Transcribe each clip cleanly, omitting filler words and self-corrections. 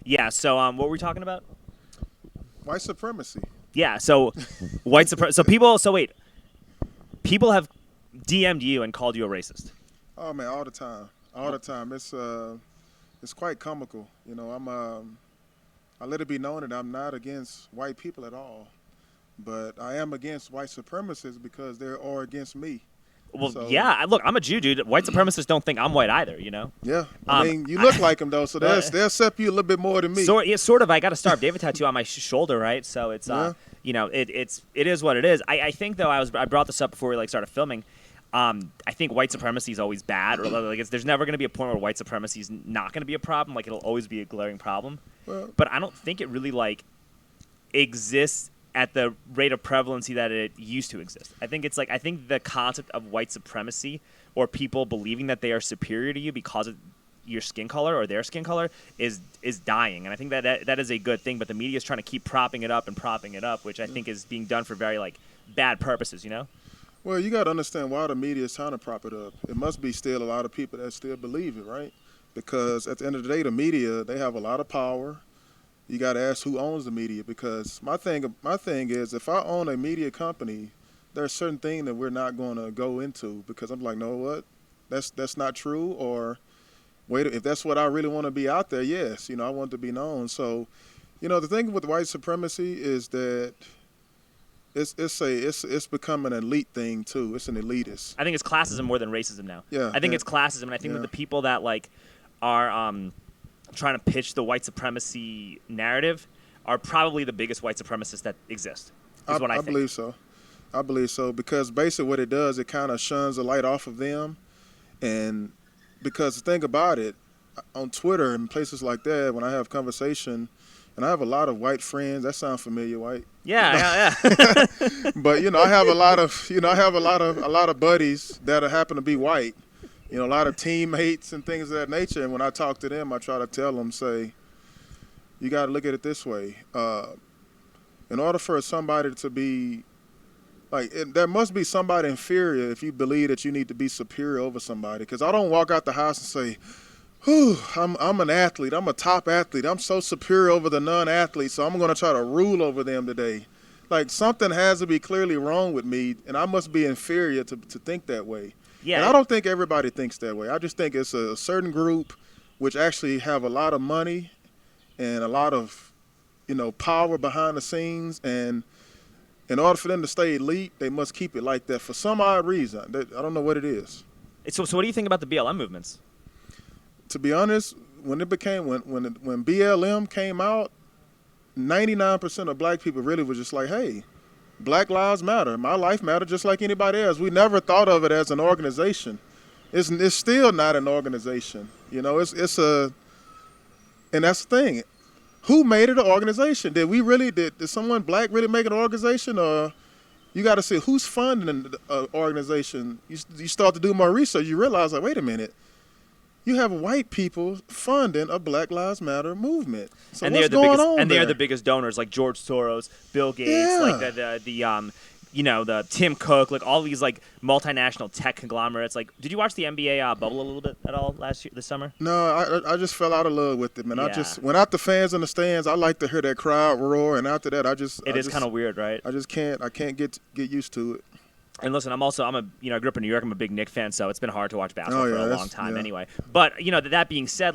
Yeah. So what were we talking about? White supremacy. Yeah. So white supremacy. So people. So wait. People have DM'd you and called you a racist. Oh man, all the time, all the time. It's quite comical. I let it be known that I'm not against white people at all, but I am against white supremacists because they are against me. Well, So, yeah. Look, I'm a Jew, dude. White supremacists don't think I'm white either. You know. yeah. I mean, you look like them though, so they'll accept you a little bit more than me. Sort of. I got a Star of David tattoo on my shoulder, right? So it's Yeah. it is what it is. I think though I brought this up before we started filming. I think white supremacy is always bad, or there's never going to be a point where white supremacy is not going to be a problem. Like it'll always be a glaring problem. Well, But I don't think it really exists at the rate of prevalency that it used to exist. I think the concept of white supremacy or people believing that they are superior to you because of your skin color or their skin color is dying, and I think that is a good thing. But the media is trying to keep propping it up, which I think is being done for very bad purposes. You know. Well, you got to understand why the media is trying to prop it up. It must be still a lot of people that still believe it, right? Because at the end of the day, the media, they have a lot of power. You got to ask who owns the media, because my thing is, if I own a media company, there's certain things that we're not going to go into, because I'm like, no, what? That's not true, or wait, if that's what I really want to be out there, yes, I want to be known. So, the thing with white supremacy is that it's become an elite thing too. It's an elitist. I think it's classism more than racism now. Yeah, I think it's classism, and I think that the people that are trying to pitch the white supremacy narrative are probably the biggest white supremacists that exist. Is what I think. I believe so, because basically what it does, it kind of shuns the light off of them, and because the thing about it, on Twitter and places like that, when I have conversation, and I have a lot of white friends. That sounds familiar, white? Yeah. But I have a lot of buddies that happen to be white. A lot of teammates and things of that nature. And when I talk to them, I try to tell them, say, you got to look at it this way. In order for somebody to be there must be somebody inferior if you believe that you need to be superior over somebody. Because I don't walk out the house and say, whew, I'm an athlete. I'm a top athlete. I'm so superior over the non-athletes, so I'm going to try to rule over them today. Something has to be clearly wrong with me, and I must be inferior to think that way. Yeah. And I don't think everybody thinks that way. I just think it's a certain group which actually have a lot of money and a lot of, power behind the scenes, and in order for them to stay elite, they must keep it like that for some odd reason. I don't know what it is. So what do you think about the BLM movements? To be honest, when BLM came out, 99% of black people really was just like, hey, Black Lives Matter. My life matters just like anybody else. We never thought of it as an organization. It's still not an organization. And that's the thing. Who made it an organization? Did someone black really make it an organization? Or you got to see who's funding the organization. You start to do more research, you realize, wait a minute. You have white people funding a Black Lives Matter movement. So what's going on? And they are the biggest donors, like George Soros, Bill Gates, the Tim Cook, all these multinational tech conglomerates. Did you watch the NBA bubble a little bit at all this summer? No, I just fell out of love with it, man. Yeah. Without the fans in the stands, I like to hear that crowd roar, and after that, It is kind of weird, right? I can't get used to it. And listen, I grew up in New York. I'm a big Knicks fan, so it's been hard to watch basketball for a long time anyway. But, that being said,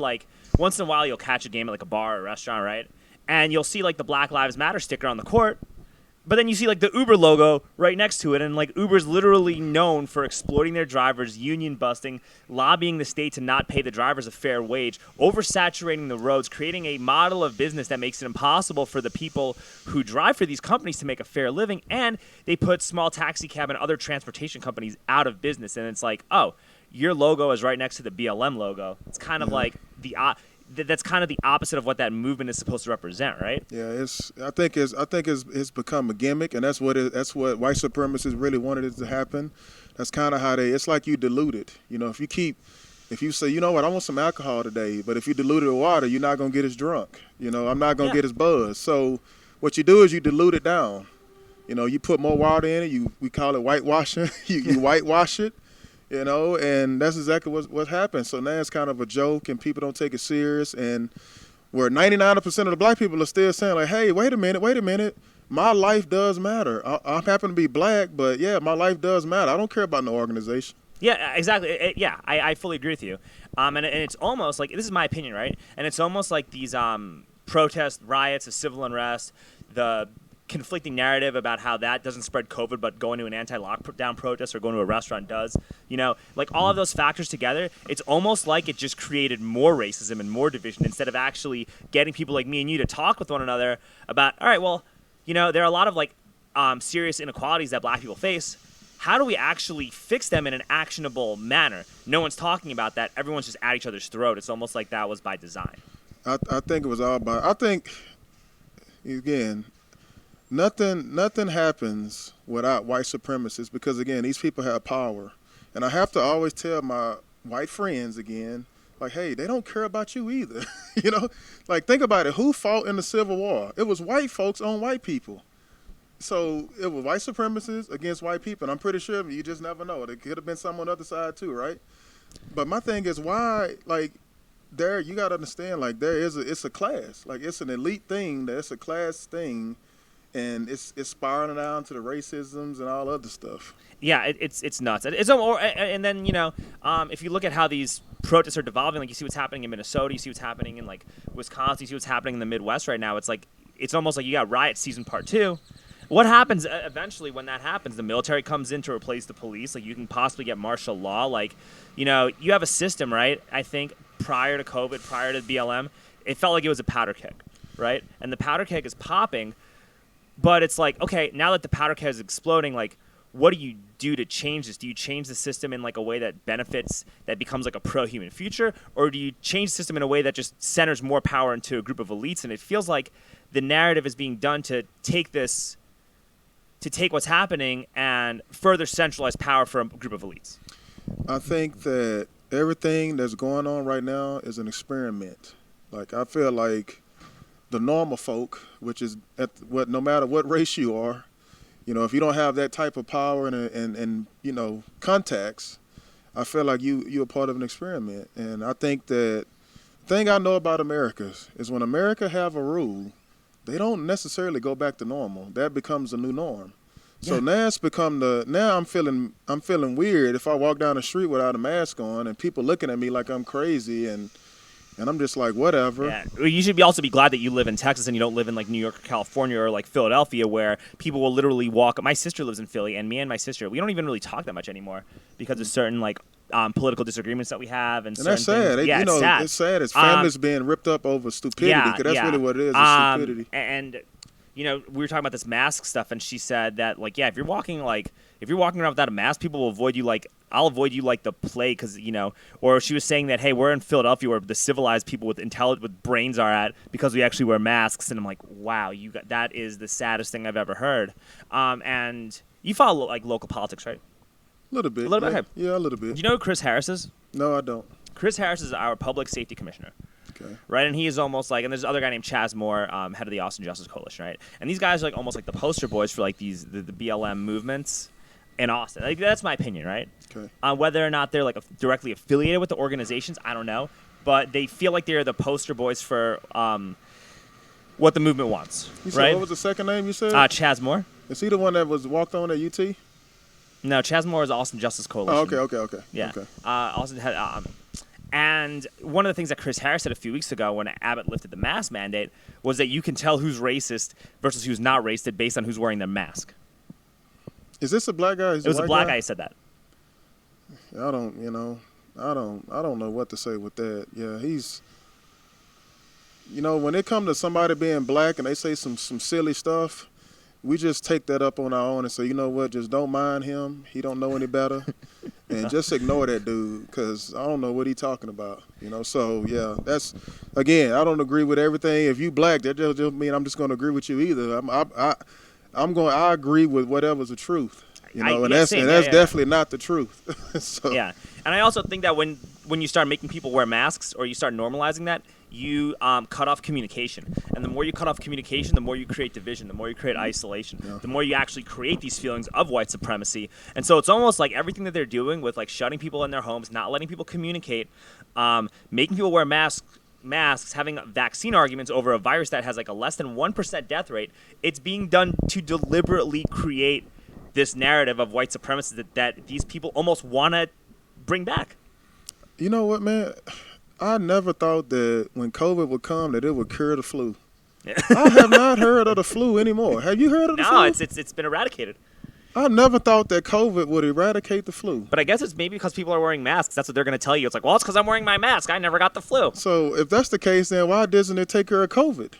once in a while you'll catch a game at a bar or a restaurant, right? And you'll see the Black Lives Matter sticker on the court. But then you see the Uber logo right next to it, and Uber's literally known for exploiting their drivers, union busting, lobbying the state to not pay the drivers a fair wage, oversaturating the roads, creating a model of business that makes it impossible for the people who drive for these companies to make a fair living, and they put small taxi cab and other transportation companies out of business. And it's oh, your logo is right next to the BLM logo. It's kind of that's kind of the opposite of what that movement is supposed to represent, right? Yeah, I think it's become a gimmick, and that's what white supremacists really wanted it to happen. That's kind of how it's like you dilute it. If you say, you know what, I want some alcohol today, but if you dilute it with water, you're not gonna get as drunk. I'm not gonna get as buzzed. So what you do is you dilute it down. You know, you put more water in it. We call it whitewashing. you whitewash it. You know, and that's exactly what happened. So now it's kind of a joke, and people don't take it serious. And where 99% of the black people are still saying like, hey, wait a minute. My life does matter. I happen to be black, but yeah, my life does matter. I don't care about no organization. Yeah, exactly. I fully agree with you. And it's almost like, this is my opinion, right? And it's almost like these protests, riots, the civil unrest, the conflicting narrative about how that doesn't spread COVID, but going to an anti-lockdown protest or going to a restaurant does. You know, like all of those factors together, it's almost like it just created more racism and more division instead of actually getting people like me and you to talk with one another about, all right, well, you know, there are a lot of like serious inequalities that black people face. How do we actually fix them in an actionable manner? No one's talking about that. Everyone's just at each other's throat. It's almost like that was by design. I think it was all by. I think, again, nothing happens without white supremacists because, again, these people have power. And I have to always tell my white friends, again, like, hey, they don't care about you either. You know? Like, think about it. Who fought in the Civil War? It was white folks on white people. So it was white supremacists against white people. And I'm pretty sure you just never know. It could have been someone on the other side too, right? But my thing is why, like, there you got to understand, like, it's a class. Like, it's an elite thing. It's a class thing. And it's spiraling down to the racisms and all other stuff. Yeah, it's nuts. And then, you know, if you look at how these protests are devolving, like you see what's happening in Minnesota, you see what's happening in like Wisconsin, you see what's happening in the Midwest right now. It's almost like you got riot season part 2. What happens eventually when that happens? The military comes in to replace the police. Like, you can possibly get martial law. Like, you know, you have a system, right? I think prior to COVID, prior to BLM, it felt like it was a powder keg, right? And the powder keg is popping, but it's like, okay, now that the powder keg is exploding, like, what do you do to change this? Do you change the system in like a way that benefits, that becomes like a pro-human future? Or do you change the system in a way that just centers more power into a group of elites? And it feels like the narrative is being done to take what's happening and further centralize power for a group of elites. I think that everything that's going on right now is an experiment. Like, I feel like the normal folk, which is no matter what race you are, you know, if you don't have that type of power and you know, contacts, I feel like you're part of an experiment. And I think that the thing I know about America is when America have a rule, they don't necessarily go back to normal. That becomes the new norm. So now it's become now I'm feeling weird if I walk down the street without a mask on and people looking at me like I'm crazy and I'm just like, whatever. Yeah. Well, you should also be glad that you live in Texas and you don't live in like New York or California or like Philadelphia, where people will literally walk. My sister lives in Philly, and me and my sister, we don't even really talk that much anymore because of certain like political disagreements that we have. And that's sad. It's sad. It's sad. It's families being ripped up over stupidity, because that's really what it is, it's stupidity. And you know, we were talking about this mask stuff, and she said that, like, yeah, if you're walking around without a mask, people will avoid you like I'll avoid you like the plague, because, you know. Or she was saying that, hey, we're in Philadelphia where the civilized people with brains are at because we actually wear masks, and I'm like, wow, that is the saddest thing I've ever heard. And you follow like local politics, right? A little bit. Yeah, a little bit. Do you know who Chris Harris is? No, I don't. Chris Harris is our public safety commissioner. Okay. Right, and he is almost like, and there's another guy named Chaz Moore, head of the Austin Justice Coalition, right? And these guys are like almost like the poster boys for like the BLM movements in Austin. Like, that's my opinion, right? Okay. Whether or not they're like directly affiliated with the organizations, I don't know, but they feel like they're the poster boys for what the movement wants. You said, right? What was the second name you said? Chaz Moore. Is he the one that was walked on at UT? No, Chaz Moore is Austin Justice Coalition. Oh, okay. Yeah. Okay. Austin had. And one of the things that Chris Harris said a few weeks ago when Abbott lifted the mask mandate was that you can tell who's racist versus who's not racist based on who's wearing their mask. Is this a black guy? It was a black guy who said that. I don't know what to say with that. Yeah, he's, you know, when it comes to somebody being black and they say some silly stuff, we just take that up on our own and say, you know what, just don't mind him. He don't know any better. And just ignore that dude, because I don't know what he's talking about. You know, so, yeah, that's, again, I don't agree with everything. If you black, that just mean I'm just going to agree with you either. I agree with whatever's the truth. You know, and that's definitely not the truth. So. Yeah, and I also think that when you start making people wear masks or you start normalizing that, you cut off communication. And the more you cut off communication, the more you create division, the more you create isolation, the more you actually create these feelings of white supremacy. And so it's almost like everything that they're doing with like shutting people in their homes, not letting people communicate, making people wear masks, having vaccine arguments over a virus that has like a less than 1% death rate, it's being done to deliberately create this narrative of white supremacy that these people almost want to bring back. You know what, man? I never thought that when COVID would come that it would cure the flu. I have not heard of the flu anymore. Have you heard of the flu? No, it's been eradicated. I never thought that COVID would eradicate the flu. But I guess it's maybe because people are wearing masks. That's what they're going to tell you. It's like, well, it's because I'm wearing my mask. I never got the flu. So if that's the case, then why doesn't it take care of COVID?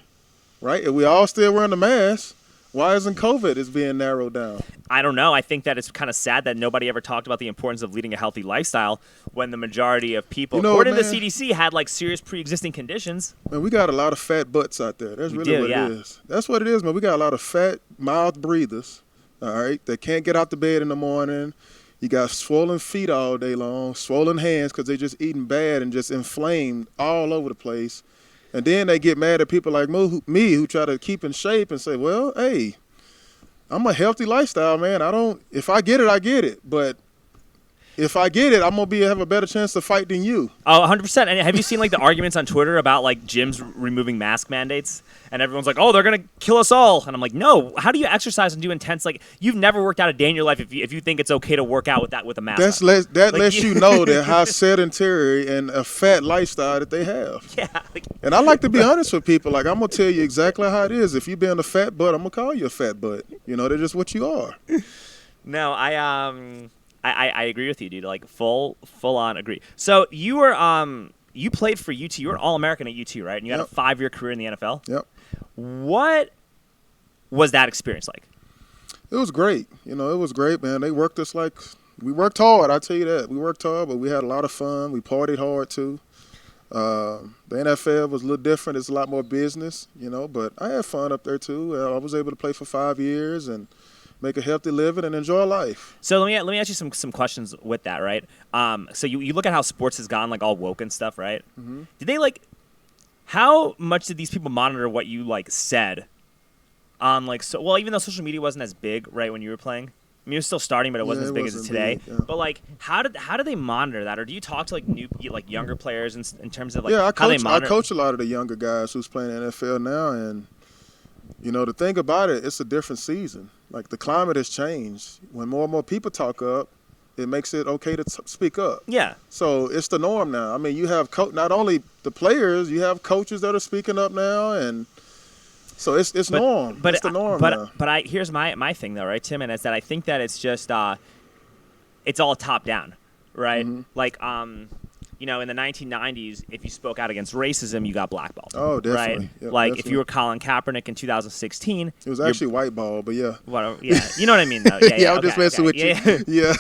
Right? If we all still wearing the mask, why isn't COVID is being narrowed down? I don't know. I think that it's kind of sad that nobody ever talked about the importance of leading a healthy lifestyle when the majority of people, according to the CDC, had like serious pre-existing conditions. Man, we got a lot of fat butts out there. That's really what it is. That's what it is, man. We got a lot of fat mouth breathers, all right, that can't get out the bed in the morning. You got swollen feet all day long, swollen hands because they're just eating bad and just inflamed all over the place. And then they get mad at people like me who try to keep in shape and say, well, hey, I'm a healthy lifestyle, man. If I get it, I get it. But if I get it, I'm going to have a better chance to fight than you. Oh, 100%. And have you seen like the arguments on Twitter about like gyms removing mask mandates? And everyone's like, oh, they're going to kill us all. And I'm like, no, how do you exercise and do intense? Like, you've never worked out a day in your life if you think it's okay to work out with a mask on. That lets you know that how sedentary and a fat lifestyle that they have. Yeah. And I like to be honest with people. Like, I'm going to tell you exactly how it is. If you've been a fat butt, I'm going to call you a fat butt. You know, they're just what you are. No, I agree with you, dude. Like full on agree. So you were you played for UT. You were an All-American at UT, right? And you had a 5-year career in the NFL. Yep. What was that experience like? It was great. You know, it was great, man. They worked us like we worked hard. I tell you that we worked hard, but we had a lot of fun. We partied hard too. The NFL was a little different. It's a lot more business, you know. But I had fun up there too. I was able to play for 5 years and make a healthy living and enjoy life. So let me ask you some questions with that, right? So you look at how sports has gone like all woke and stuff, right? Mm-hmm. Did they like? How much did these people monitor what you like said? On like well, even though social media wasn't as big, right, when you were playing. I mean, it was still starting, but it wasn't as big as it today. Big, yeah. But like, how do they monitor that, or do you talk to like younger players in terms of like how they monitor? I coach a lot of the younger guys who's playing NFL now, and you know the thing about it, it's a different season. Like the climate has changed. When more and more people talk up, it makes it okay to speak up. Yeah. So it's the norm now. I mean, you have not only the players, you have coaches that are speaking up now, and so it's norm. But it's the norm now. But here's my thing though, right, Tim, and it's that I think that it's just it's all top down, right? Mm-hmm. Like you know, in the 1990s, if you spoke out against racism, you got blackballed. Oh, definitely. Right? Yep, like definitely. If you were Colin Kaepernick in 2016, it was actually white ball, but yeah. Whatever, yeah, you know what I mean, though. Yeah, I'm just messing with you. Yeah.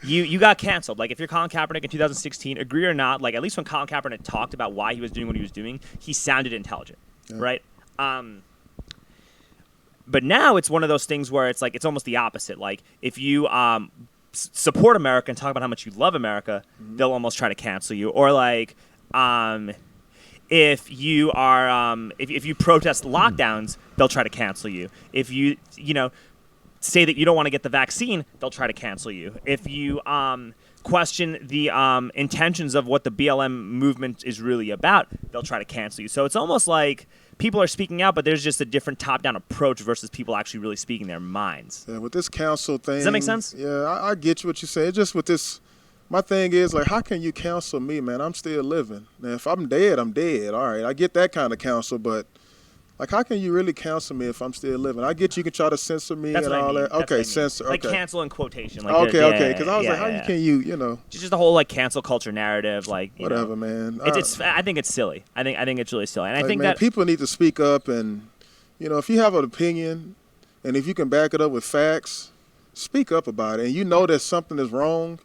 You got canceled. Like if you're Colin Kaepernick in 2016, agree or not, like at least when Colin Kaepernick talked about why he was doing what he was doing, he sounded intelligent, right? But now it's one of those things where it's like it's almost the opposite. Like if you support America and talk about how much you love America, mm-hmm. they'll almost try to cancel you. Or like if you are if you protest lockdowns, they'll try to cancel you. If you say that you don't want to get the vaccine, they'll try to cancel you. If you question the intentions of what the BLM movement is really about, they'll try to cancel you. So it's almost like people are speaking out, but there's just a different top-down approach versus people actually really speaking their minds. Yeah, with this council thing. Does that make sense? Yeah, I get you what you say. It's just with this, my thing is, like, how can you counsel me, man? I'm still living. Now, if I'm dead, I'm dead. All right, I get that kind of counsel, but, like, how can you really counsel me if I'm still living? I get you can try to censor me and all that. Okay, censor. Like cancel in quotation. Like okay. Because I was like, how can you, Just the whole, like, cancel culture narrative, like, whatever, man. I think it's silly. I think it's really silly. And I think that people need to speak up and, if you have an opinion and if you can back it up with facts, speak up about it. And you know that something is wrong.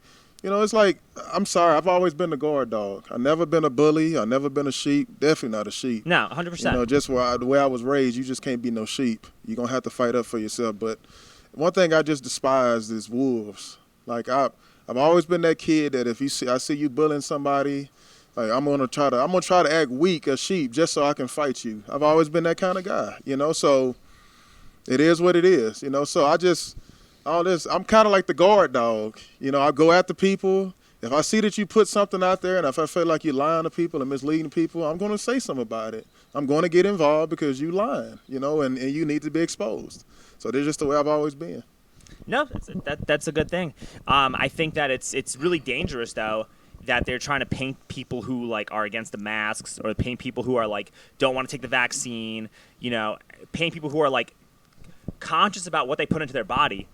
It's like, I'm sorry, I've always been the guard dog. I've never been a bully. I've never been a sheep. Definitely not a sheep. No, 100%. Just the way I was raised, you just can't be no sheep. You're going to have to fight up for yourself. But one thing I just despise is wolves. Like I've always been that kid that if I see you bullying somebody, like I'm gonna try to act weak as sheep just so I can fight you. I've always been that kind of guy, So it is what it is, So I'm kind of like the guard dog, I go after people. If I see that you put something out there and if I feel like you're lying to people and misleading people, I'm going to say something about it. I'm going to get involved because you lying, and you need to be exposed. So that's just the way I've always been. No, that's a good thing. I think that it's really dangerous, though, that they're trying to paint people who, like, are against the masks or paint people who are, like, don't want to take the vaccine, paint people who are, like, conscious about what they put into their body.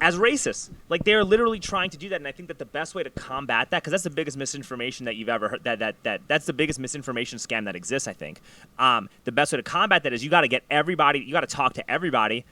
As racists. Like, they're literally trying to do that, and I think that the best way to combat that, because that's the biggest misinformation that you've ever heard, that's the biggest misinformation scam that exists, I think. The best way to combat that is you got to talk to everybody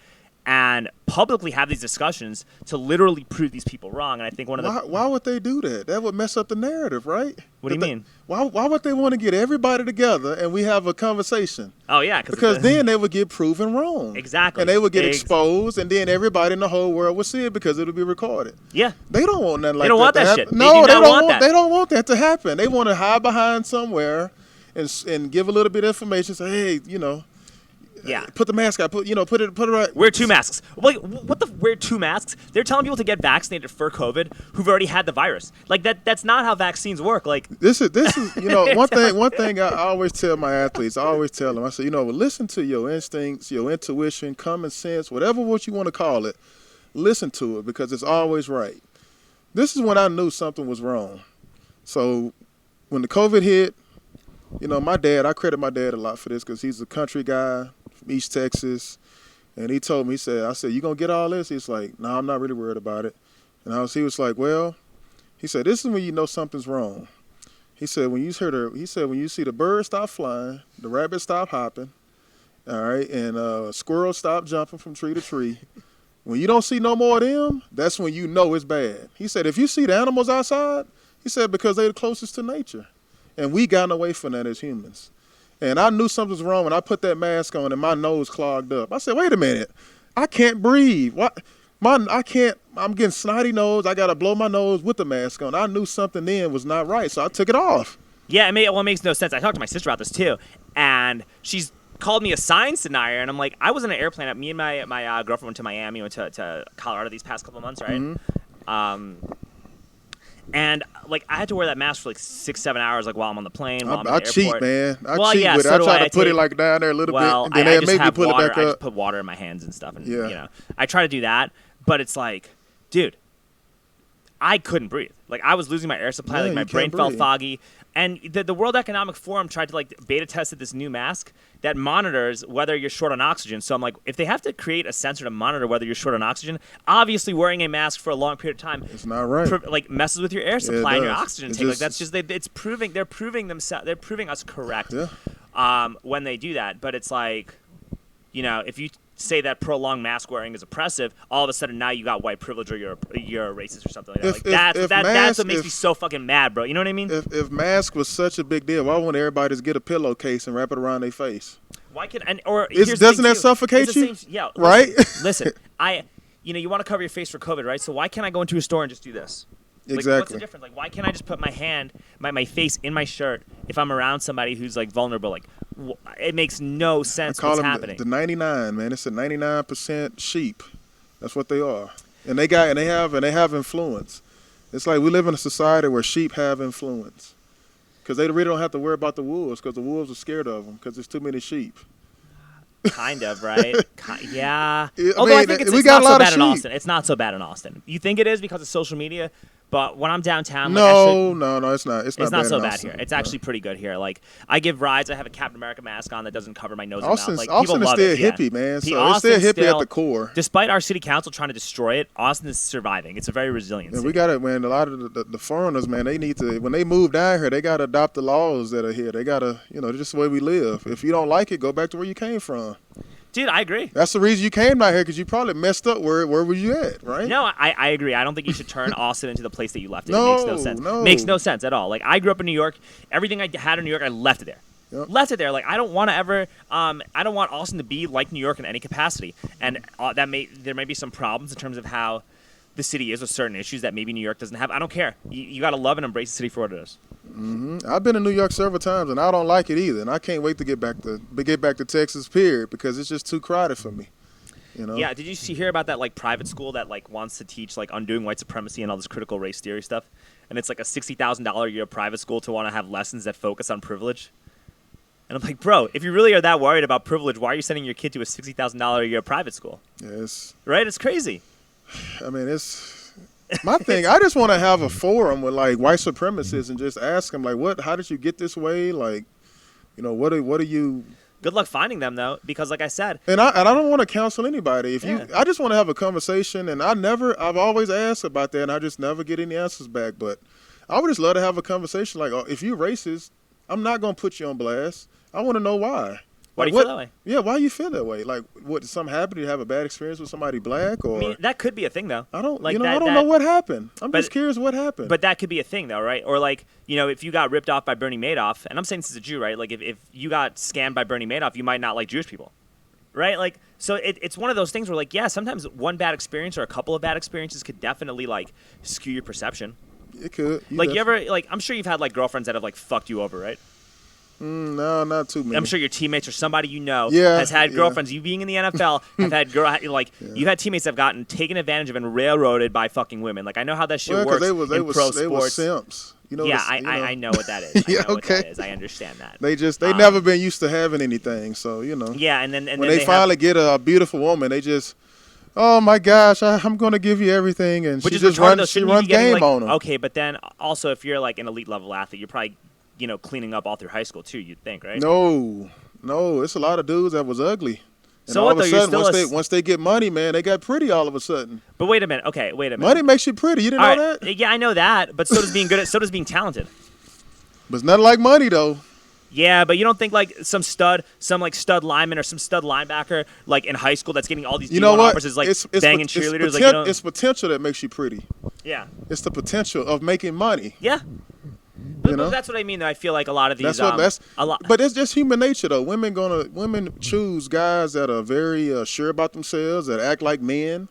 and publicly have these discussions to literally prove these people wrong. And I think why would they do that? That would mess up the narrative, right? What do you mean? Why would they want to get everybody together and we have a conversation? Oh, yeah. Because then they would get proven wrong. Exactly. And they would get exposed, and then everybody in the whole world would see it because it would be recorded. Yeah. They don't want nothing like that. They don't want that shit. No, they don't want that. They don't want that to happen. They want to hide behind somewhere and give a little bit of information, say, hey, yeah. Put the mask on. Put it right. Wear 2 masks. Wait, wear 2 masks? They're telling people to get vaccinated for COVID who've already had the virus. Like that's not how vaccines work. Like this is one thing I always tell my athletes. I always tell them. I say, listen to your instincts, your intuition, common sense, whatever what you want to call it. Listen to it because it's always right. This is when I knew something was wrong. So when the COVID hit, I credit my dad a lot for this because he's a country guy from East Texas. And he told me, I said, you going to get all this? He's like, no, I'm not really worried about it. And he was like, well, he said, this is when you know something's wrong. He said, when you see the birds stop flying, the rabbits stop hopping, all right, and squirrels stop jumping from tree to tree. When you don't see no more of them, that's when you know it's bad. He said, if you see the animals outside, he said, because they're the closest to nature. And we gotten away from that as humans. And I knew something was wrong when I put that mask on and my nose clogged up. I said, wait a minute. I can't breathe. What? I'm getting snotty nose. I got to blow my nose with the mask on. I knew something then was not right, so I took it off. Yeah, it makes no sense. I talked to my sister about this too. And she's called me a science denier. And I'm like, I was in an airplane. Me and my girlfriend went to Miami, went to Colorado these past couple of months, right? Mm-hmm. And like I had to wear that mask for like 6-7 hours, like while I'm on the plane. While I'm in the cheat, airport. Man. I cheat with it. I try to put it like down there a little bit, and then they make me pull it back up. I just put water in my hands and stuff, and I try to do that. But it's like, dude, I couldn't breathe. Like I was losing my air supply. Like my brain felt foggy. And the World Economic Forum tried to like beta test this new mask that monitors whether you're short on oxygen. So I'm like, if they have to create a sensor to monitor whether you're short on oxygen, obviously wearing a mask for a long period of time, it's not right. Messes with your air supply and your oxygen tank. Like that's just they're proving us correct. Yeah. When they do that. But it's like, if you say that prolonged mask wearing is oppressive, all of a sudden now you got white privilege or you're a racist or something like that. That's what makes me so fucking mad, bro. You know what I mean? If mask was such a big deal, why wouldn't everybody just get a pillowcase and wrap it around their face? Why could doesn't that suffocate you? Yeah, right. Listen, you want to cover your face for COVID, right? So why can't I go into a store and just do this? Exactly. Like, what's the difference? Like, why can't I just put my hand, my face in my shirt if I'm around somebody who's like vulnerable? Like, it makes no sense what's happening. The 99, man. It's a 99% sheep. That's what they are, and they have influence. It's like we live in a society where sheep have influence because they really don't have to worry about the wolves because the wolves are scared of them because there's too many sheep. Kind of, right? Yeah. Although I think it's not so bad in Austin. It's not so bad in Austin. You think it is because of social media, but when I'm downtown, no, it's not. It's not so bad Austin. here. It's actually pretty good here. Like I give rides. I have a Captain America mask on that doesn't cover my nose and mouth. Like Austin people is still hippie, man. So it's still hippie at the core. Despite our city council trying to destroy it, Austin is surviving. It's a very resilient city. We got it, man. A lot of the foreigners, man, they need to, when they move down here, they got to adopt the laws that are here. They got to, just the way we live. If you don't like it, go back to where you came from. Dude, I agree. That's the reason you came down here because you probably messed up. Where were you at, right? No, I agree. I don't think you should turn Austin into the place that you left it. No, it makes no sense. No. Makes no sense at all. Like I grew up in New York. Everything I had in New York, I left it there. Yep. Left it there. Like, I don't want to ever. I don't want Austin to be like New York in any capacity. And there may be some problems in terms of how the city is with certain issues that maybe New York doesn't have. I don't care. You got to love and embrace the city for what it is. Mm-hmm. I've been in New York several times, and I don't like it either. And I can't wait to get back to Texas, period, because it's just too crowded for me. You know? Yeah. Did you hear about that like private school that like wants to teach like undoing white supremacy and all this critical race theory stuff? And it's like a $60,000 a year private school to want to have lessons that focus on privilege. And I'm like, bro, if you really are that worried about privilege, why are you sending your kid to a $60,000 a year private school? Yes. Right? It's crazy. I mean, it's my thing. I just want to have a forum with like white supremacists and just ask them like, how did you get this way? Like, you know, what are you? Good luck finding them though, because like I said, and I don't want to counsel anybody. I just want to have a conversation, and I've always asked about that, and I just never get any answers back. But I would just love to have a conversation. Like, if you're racist, I'm not gonna put you on blast. I want to know why. Why do you feel that way? Yeah, why you feel that way? Like, what, did something happen? Did you have a bad experience with somebody black? Or I mean, that could be a thing, though. I don't know what happened. I'm just curious what happened. But that could be a thing, though, right? Or, like, you know, if you got ripped off by Bernie Madoff, and I'm saying this as a Jew, right? Like, if you got scammed by Bernie Madoff, you might not like Jewish people, right? Like, so it's one of those things where, like, yeah, sometimes one bad experience or a couple of bad experiences could definitely, like, skew your perception. It could. Like, you ever, like, I'm sure you've had, like, girlfriends that have, like, fucked you over, right? No, not too many. I'm sure your teammates or somebody you know has had girlfriends. You being in the NFL have had you've had teammates that have gotten taken advantage of and railroaded by fucking women. Like I know how that shit works in pro sports. They were simps. You know. Yeah, I know what that is. Yeah, I know okay. what that is. I understand that. They never been used to having anything, so you know. Yeah, and then when they finally get a beautiful woman, they just. Oh my gosh! I'm gonna give you everything, and she just runs game on them. Okay, but then also if you're like an elite level athlete, you're probably cleaning up all through high school too. You'd think, right? No, it's a lot of dudes that was ugly. And so all what? Of a sudden, once they get money, man, they got pretty all of a sudden. But wait a minute. Okay, wait a minute. Money makes you pretty. You didn't know that? Yeah, I know that. But so does being good. So does being talented. But it's nothing like money, though. Yeah, but you don't think like some stud lineman or some stud linebacker like in high school that's getting all these offers is like banging cheerleaders? It's potential that makes you pretty. Yeah. It's the potential of making money. Yeah. But that's what I mean. Though. I feel like a lot of these. But it's just human nature, though. Women choose guys that are very sure about themselves, that act like men.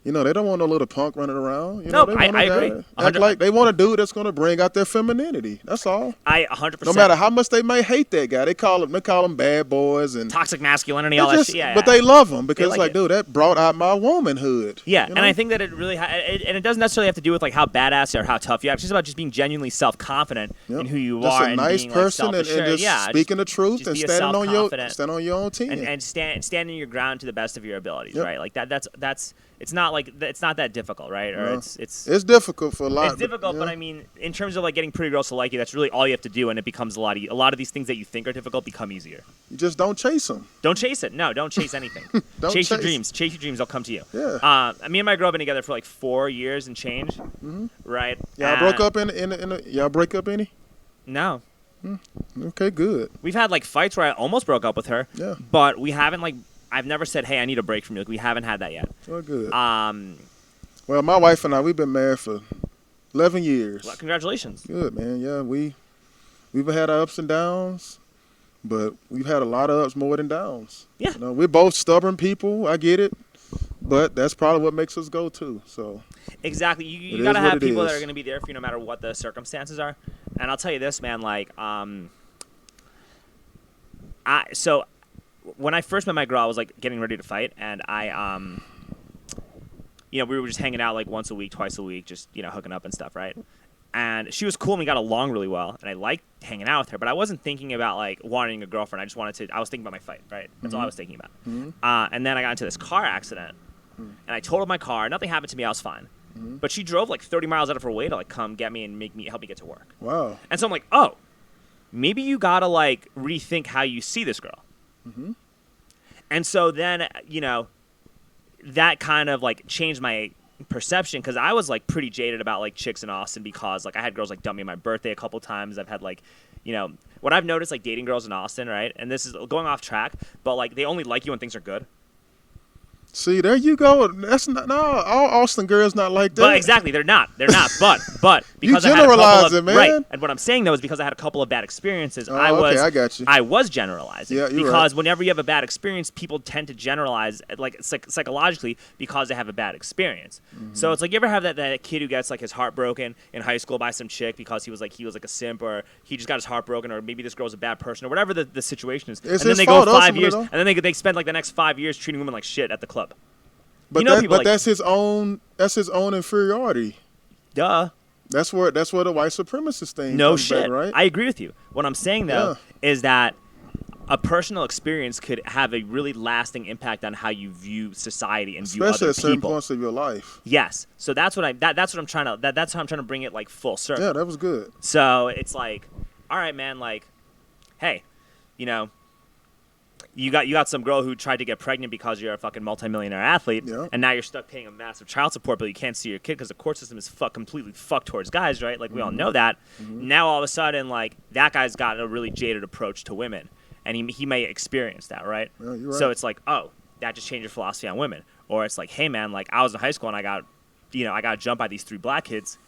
You know, they don't want no little punk running around. You know, I agree. Act like they want a dude that's going to bring out their femininity. That's all. 100%. No matter how much they may hate that guy, they call them bad boys and toxic masculinity, all that shit. Yeah, but they love him because it's like, dude, that brought out my womanhood. Yeah, and I think that it really and it doesn't necessarily have to do with like how badass or how tough you are. It's just about just being genuinely self-confident in who you are. Just a nice person and just speaking the truth and standing on your own team and standing your ground to the best of your abilities. Right, like that's. It's not that difficult, right? Or it's difficult for a lot. It's difficult, but I mean, in terms of like getting pretty girls to like you, that's really all you have to do, and it becomes a lot of these things that you think are difficult become easier. You just don't chase them. Don't chase it. No, don't chase anything. Chase your dreams. Chase your dreams. They'll come to you. Yeah. Me and my girl have been together for like 4 years and change. Mm-hmm. Right. Y'all broke up y'all break up any? No. Okay, good. We've had like fights where I almost broke up with her. Yeah. But we haven't like. I've never said, "Hey, I need a break from you." Like, we haven't had that yet. Well, good. Well, my wife and I, we've been married for 11 years. Well, congratulations. Good, man. Yeah, we've had our ups and downs, but we've had a lot of ups more than downs. Yeah. You know, we're both stubborn people. I get it, but that's probably what makes us go too. So. When you gotta have people that are gonna be there for you no matter what the circumstances are. And I'll tell you this, man. Like, when I first met my girl, I was like getting ready to fight, and we were just hanging out like once a week, twice a week, just hooking up and stuff, right? And she was cool, and we got along really well, and I liked hanging out with her. But I wasn't thinking about like wanting a girlfriend. I was thinking about my fight, right? That's all I was thinking about. Mm-hmm. And then I got into this car accident, and I totaled my car. Nothing happened to me. I was fine. Mm-hmm. But she drove like 30 miles out of her way to like come get me and help me get to work. Wow. And so I'm like, oh, maybe you gotta like rethink how you see this girl. Mm-hmm. And so then, that kind of like changed my perception because I was like pretty jaded about like chicks in Austin because like I had girls like dump me my birthday a couple times. I've had like, what I've noticed like dating girls in Austin, right? And this is going off track, but like they only like you when things are good. See, there you go. That's not all Austin girls not like that. But exactly, they're not. But because you I had a couple generalize of it, man. right, and what I'm saying though is because I had a couple of bad experiences, I got you. I was generalizing. Yeah, you're because right. whenever you have a bad experience, people tend to generalize like psychologically because they have a bad experience. Mm-hmm. So it's like you ever have that kid who gets like his heart broken in high school by some chick because he was like a simp, or he just got his heart broken, or maybe this girl's a bad person, or whatever the situation is. It's and then his they fault, go 5 years, ultimately, and then they spend like the next 5 years treating women like shit at the club. But that's his own inferiority. Duh. That's where the white supremacist thing No comes shit. back, right? I agree with you. What I'm saying though is that a personal experience could have a really lasting impact on how you view society and view other people. Especially at certain points of your life. Yes. So that's what I'm trying to that's how I'm trying to bring it like full circle. Yeah, that was good. So it's like, all right, man, like, hey, you know, you got some girl who tried to get pregnant because you're a fucking multimillionaire athlete, and now you're stuck paying a massive child support bill. You can't see your kid because the court system is completely fucked towards guys, right? Like we all know that. Now all of a sudden, like that guy's got a really jaded approach to women, and he may experience that, right? Yeah, you're right. So it's like, oh, that just changed your philosophy on women, or it's like, hey man, like I was in high school and I got jumped by these 3 black kids.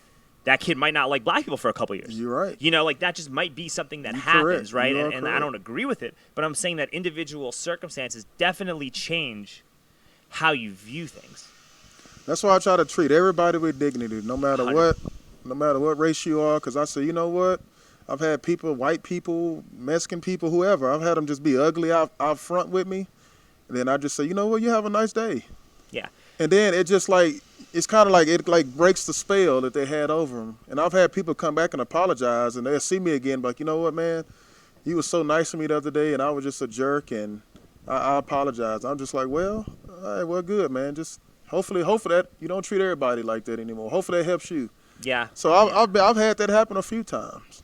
That kid might not like black people for a couple years. You're right. You know, like that just might be something that happens, right? And I correct. don't agree with it, but I'm saying that individual circumstances definitely change how you view things. That's why I try to treat everybody with dignity, no matter 100. what race you are. Because I say, you know what? I've had people, white people, Mexican people, whoever. I've had them just be ugly out front with me, and then I just say, you know what? You have a nice day. Yeah. And then it just like. It's kind of like it breaks the spell that they had over them. And I've had people come back and apologize, and they'll see me again, like, you know what, man, you was so nice to me the other day, and I was just a jerk, and I apologize. I'm just like, well, all right, well, good, man. Just hopefully that you don't treat everybody like that anymore. Hopefully that helps you. Yeah. So I've had that happen a few times.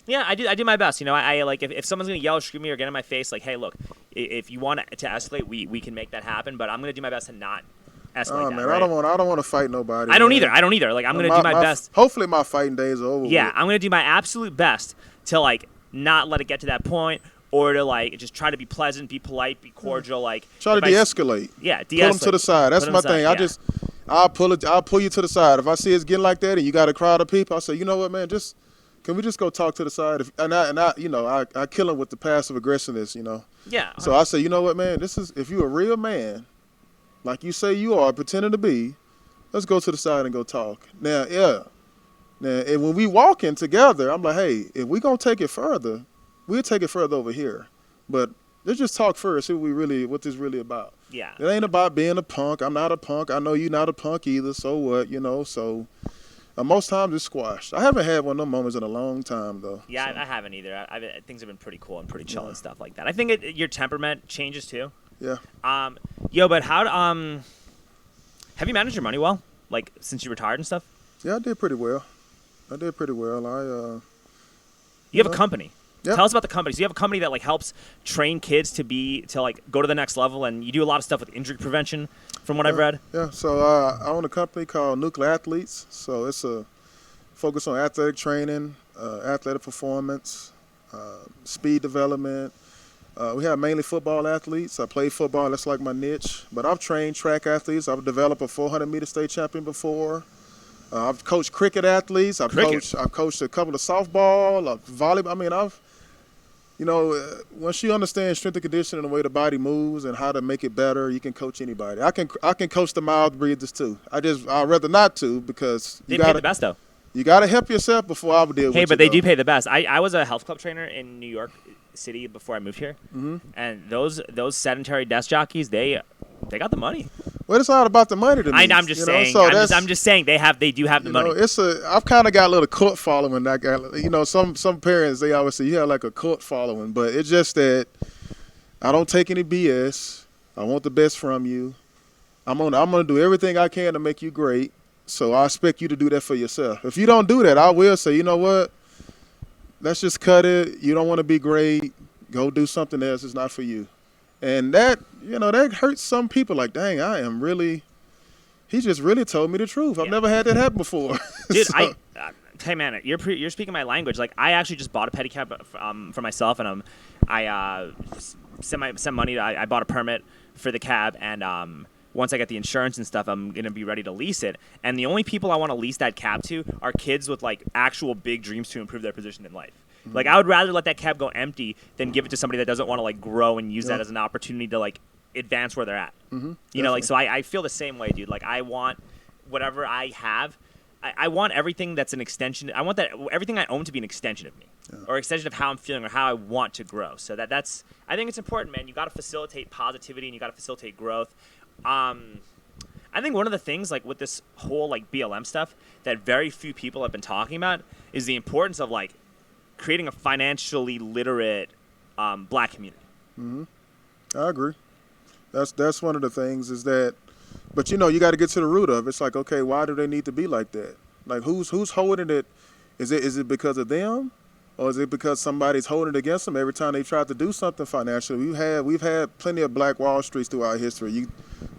Yeah, I do my best. You know, I like if someone's gonna yell, scream me, or get in my face, like, hey, look, if you want to escalate, we can make that happen, but I'm gonna do my best to not. Oh man, right? I don't want to fight nobody. I don't either. Like I'm gonna do my best. Hopefully my fighting days are over. Yeah, with. I'm gonna do my absolute best to like not let it get to that point, or to like just try to be pleasant, be polite, be cordial. Like try to de-escalate. Yeah, de-escalate. Pull them to the side. That's my thing. Yeah. I'll pull you to the side. If I see it's getting like that and you got a crowd of people, I say, you know what, man, can we just go talk to the side? I kill them with the passive aggressiveness, you know. Yeah. So I say, you know what, man, if you're a real man, like you say you are, pretending to be, let's go to the side and go talk. Now, and when we walking together, I'm like, hey, if we gonna take it further, we'll take it further over here. But let's just talk first, see what this really about. Yeah. It ain't about being a punk. I'm not a punk. I know you're not a punk either, so what, you know, so most times it's squashed. I haven't had one of those moments in a long time, though. Yeah, so. I haven't either. Things have been pretty cool and pretty chill and stuff like that. I think your temperament changes too. Yeah. But have you managed your money well? Like since you retired and stuff? Yeah, I did pretty well. You have a company. Yep. Tell us about the company. So you have a company that like helps train kids to like go to the next level, and you do a lot of stuff with injury prevention, from what I've read. Yeah. So I own a company called Nuclear Athletes. So it's a focus on athletic training, athletic performance, speed development. We have mainly football athletes. I play football. That's like my niche. But I've trained track athletes. I've developed a 400-meter state champion before. I've coached cricket athletes. I've coached a couple of softball, volleyball. I mean, once you understand strength and conditioning and the way the body moves and how to make it better, you can coach anybody. I can coach the mouth breathers too. I'd rather not to because they pay the best though. You got to help yourself before I would deal with you. Hey, but they do pay the best. I was a health club trainer in New York City before I moved here, and those sedentary desk jockeys, they got the money. Well, it's not about the money to me. I'm just saying. I'm just saying they do have the money. I've kind of got a little cult following. Some parents, they always say you have like a cult following, but it's just that I don't take any BS. I want the best from you. I'm gonna do everything I can to make you great. So I expect you to do that for yourself. If you don't do that, I will say, you know what? Let's just cut it. You don't want to be great. Go do something else. It's not for you. And that hurts some people. Like, dang, he just really told me the truth. I've never had that happen before. Dude, hey man, you're speaking my language. Like, I actually just bought a pedicab for myself, and I sent money. I bought a permit for the cab, and once I get the insurance and stuff, I'm going to be ready to lease it. And the only people I want to lease that cab to are kids with like actual big dreams to improve their position in life. Mm-hmm. Like I would rather let that cab go empty than give it to somebody that doesn't want to like grow and use that as an opportunity to like advance where they're at. Mm-hmm. You know, like, so I feel the same way, dude. Like I want whatever I have. I want everything that's an extension. I want that everything I own to be an extension of me, or extension of how I'm feeling or how I want to grow. So that's I think it's important, man. You got to facilitate positivity and you got to facilitate growth. I think one of the things like with this whole like BLM stuff that very few people have been talking about is the importance of like creating a financially literate black community. Mm-hmm. I agree. That's one of the things is that. But, you know, you got to get to the root of it. It's like, okay, why do they need to be like that? Like, who's holding it? Is it because of them? Or is it because somebody's holding it against them every time they try to do something financially? We've had plenty of Black Wall Streets throughout history.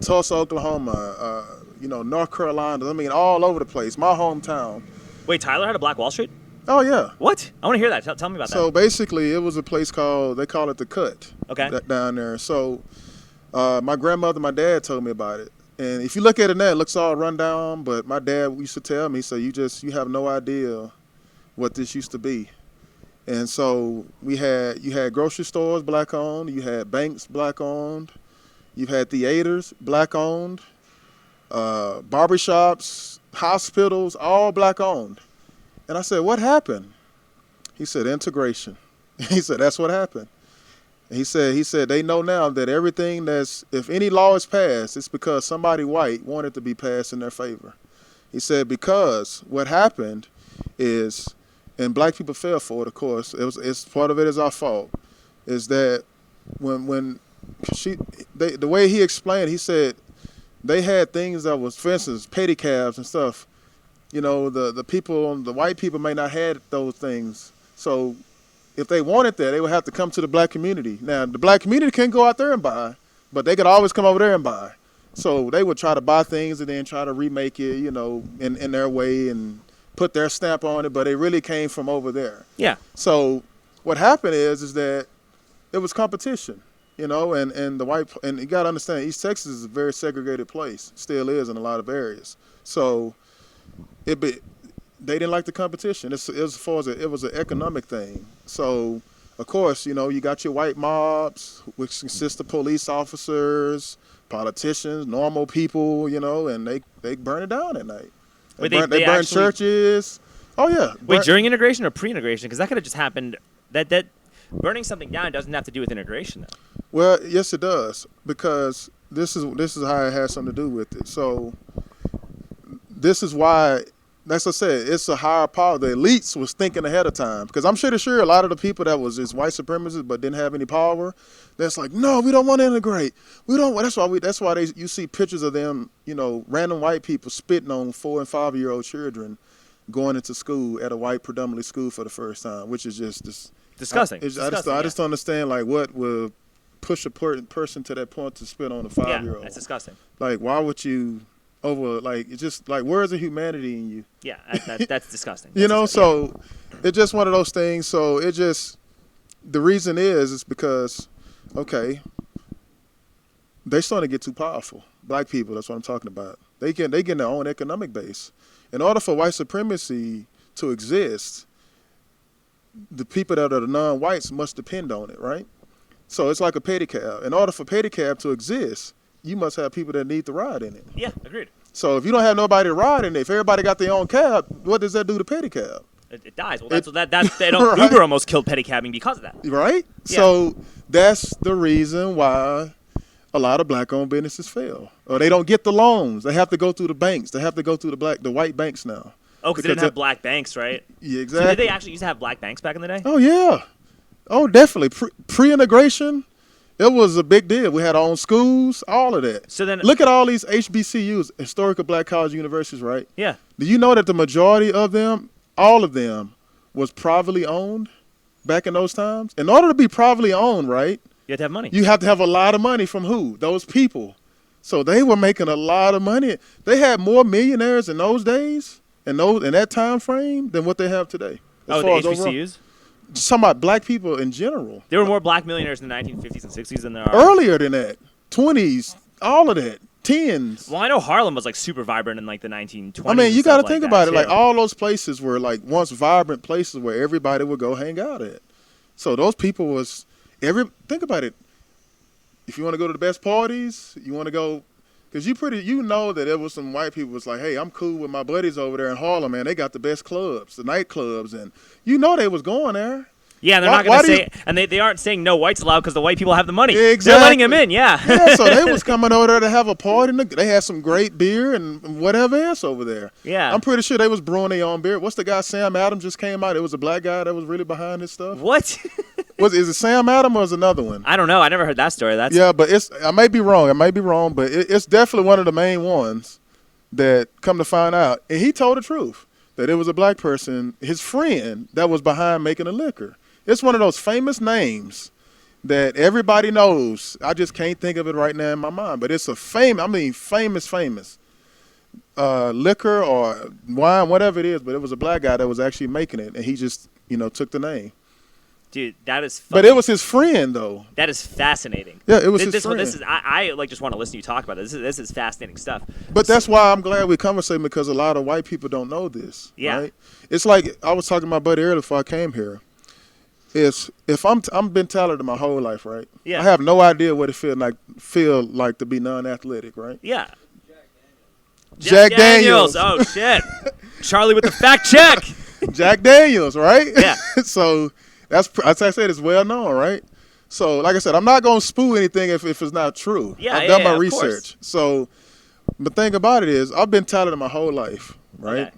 Tulsa, Oklahoma, North Carolina. I mean, all over the place. My hometown. Wait, Tyler had a Black Wall Street? Oh, yeah. What? I want to hear that. Tell me about that. So, basically, it was a place they call it The Cut. Okay. Down there. So, my grandmother, my dad told me about it. And if you look at it now, it looks all run down. But my dad used to tell me, so you have no idea what this used to be. And so you had grocery stores black owned, you had banks black owned, you had theaters black owned, barbershops, hospitals, all black owned. And I said, what happened? He said, integration. He said, that's what happened. He said they know now that everything if any law is passed, it's because somebody white wanted to be passed in their favor. He said because what happened is, and black people fell for it, of course. It's part of it is our fault. Is that when the way he explained, he said they had things that was, for instance, pedicabs and stuff. You know, the white people may not have those things, so. If they wanted that, they would have to come to the black community. Now, the black community can't go out there and buy, but they could always come over there and buy. So they would try to buy things and then try to remake it, you know, in their way and put their stamp on it, but it really came from over there. Yeah. So what happened is that it was competition, you know, and you got to understand, East Texas is a very segregated place, still is in a lot of areas. So they didn't like the competition. It was an economic thing. So, of course, you know, you got your white mobs, which consist of police officers, politicians, normal people, you know, and they burn it down at night. They burn churches. Oh, yeah. Wait, during integration or pre-integration? Because that could have just happened. That burning something down doesn't have to do with integration, though. Well, yes, it does, because this is how it has something to do with it. So this is why. That's what I said. It's a higher power. The elites was thinking ahead of time. Because I'm sure a lot of the people that was just white supremacists but didn't have any power, that's like, no, we don't want to integrate. We don't. That's why you see pictures of them, you know, random white people spitting on 4- and 5-year-old children going into school at a white predominantly school for the first time, which is just disgusting. I just don't understand like what will push a person to that point to spit on a 5-year-old. Yeah, that's disgusting. Like, why would you? Over like it's just like where's the humanity in you? Yeah, that's disgusting. You know, so it's just one of those things. So the reason is because they're starting to get too powerful. Black people, that's what I'm talking about. They get their own economic base. In order for white supremacy to exist, the people that are the non-whites must depend on it, right? So it's like a pedicab. In order for pedicab to exist, you must have people that need to ride in it. Yeah, agreed. So if you don't have nobody to ride in it, if everybody got their own cab, what does that do to pedicab? It dies. Well, right? Uber almost killed pedicabbing because of that. Right? Yeah. So that's the reason why a lot of black-owned businesses fail. Or they don't get the loans. They have to go through the banks. They have to go through the white banks now. Oh, because they didn't have black banks, right? Yeah, exactly. So did they actually used to have black banks back in the day? Oh, yeah. Oh, definitely. Pre-integration, it was a big deal. We had our own schools, all of that. So then, look at all these HBCUs, historical black college universities, right? Yeah. Do you know that the majority of them, all of them, was privately owned back in those times? In order to be privately owned, right? You have to have money. You have to have a lot of money from who? Those people. So they were making a lot of money. They had more millionaires in those days, in that time frame, than what they have today. Oh, the HBCUs? Just talking about black people in general. There were more black millionaires in the 1950s and 60s than there are. Earlier than that. 20s, all of that. tens. Well, I know Harlem was like super vibrant in like the 1920s. I mean, you got to think about it. Too. Like all those places were like once vibrant places where everybody would go hang out at. So those people was think about it. If you want to go to the best parties, you want to go because you know that there was some white people was like, hey, I'm cool with my buddies over there in Harlem, man. They got the best clubs, the nightclubs, and you know they was going there. Yeah, they're not going to say, and they aren't saying no whites allowed because the white people have the money. Exactly. They're letting them in, yeah. Yeah, so they was coming over there to have a party. And they had some great beer and whatever else over there. Yeah. I'm pretty sure they was brewing their own beer. What's the guy, Sam Adams, just came out? It was a black guy that was really behind this stuff. What? Is it Sam Adams or is it another one? I don't know. I never heard that story. Yeah, but I may be wrong. But it's definitely one of the main ones that come to find out. And he told the truth, that it was a black person, his friend, that was behind making the liquor. It's one of those famous names that everybody knows. I just can't think of it right now in my mind. But it's a famous liquor or wine, whatever it is. But it was a black guy that was actually making it, and he just, took the name. Dude, that is funny. But it was his friend, though. That is fascinating. Yeah, it was his friend. I just want to listen to you talk about this. This is fascinating stuff. But that's why I'm glad we're conversating because a lot of white people don't know this. Yeah. Right? It's like I was talking to my buddy earlier before I came here. If I'm been talented my whole life, right? Yeah. I have no idea what it feel like to be non-athletic, right? Yeah. Jack Daniels. Oh shit. Charlie with the fact check. Jack Daniels, right? Yeah. So as I said, it's well known, right? So like I said, I'm not gonna spoo anything if it's not true. Yeah, I've done my of research. Course. So the thing about it is, I've been talented my whole life, right? Okay.